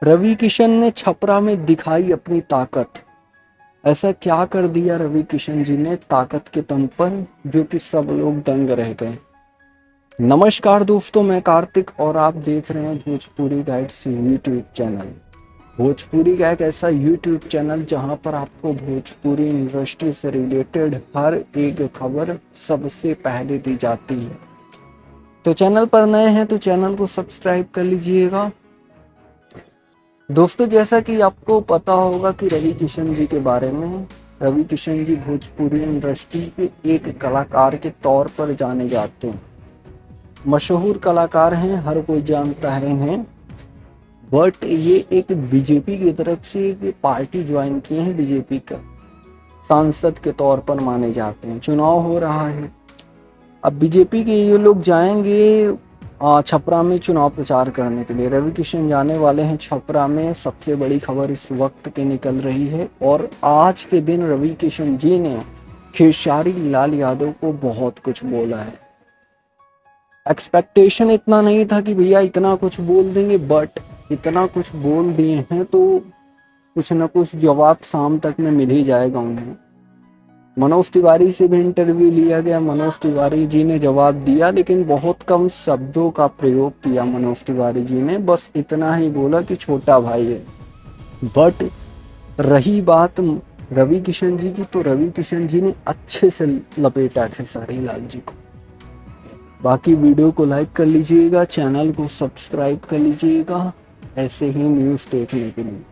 रवि किशन ने छपरा में दिखाई अपनी ताकत। ऐसा क्या कर दिया रवि किशन जी ने ताकत के दम पर, जो कि सब लोग दंग रह गए। नमस्कार दोस्तों, मैं कार्तिक और आप देख रहे हैं Bhojpuri guides YouTube channel. Bhojpuri का एक ऐसा यूट्यूब चैनल जहां पर आपको भोजपुरी इंडस्ट्री से रिलेटेड हर एक खबर सबसे पहले दी जाती है। तो चैनल पर नए हैं तो चैनल को सब्सक्राइब कर लीजिएगा। दोस्तों, जैसा कि आपको पता होगा कि रवि किशन जी के बारे में, रवि किशन जी भोजपुरी इंडस्ट्री के एक कलाकार के तौर पर जाने जाते हैं। मशहूर कलाकार हैं, हर कोई जानता है इन्हें। बट ये एक बीजेपी की तरफ से एक पार्टी ज्वाइन किए हैं, बीजेपी का सांसद के तौर पर माने जाते हैं। चुनाव हो रहा है, अब बीजेपी के ये लोग जाएंगे छपरा में चुनाव प्रचार करने के लिए। रवि किशन जाने वाले हैं छपरा में, सबसे बड़ी खबर इस वक्त की निकल रही है। और आज के दिन रवि किशन जी ने खेसारी लाल यादव को बहुत कुछ बोला है। एक्सपेक्टेशन इतना नहीं था कि भैया इतना कुछ बोल देंगे, बट इतना कुछ बोल दिए हैं तो कुछ ना कुछ जवाब शाम तक में मिल ही जाएगा उन्हें। मनोज तिवारी से भी इंटरव्यू लिया गया, मनोज तिवारी जी ने जवाब दिया, लेकिन बहुत कम शब्दों का प्रयोग किया मनोज तिवारी जी ने। बस इतना ही बोला कि छोटा भाई है। बट रही बात रवि किशन जी की, तो रवि किशन जी ने अच्छे से लपेटा खेसारी लाल जी को। बाकी वीडियो को लाइक कर लीजिएगा, चैनल को सब्सक्राइब कर लीजिएगा ऐसे ही न्यूज़ देखने के लिए।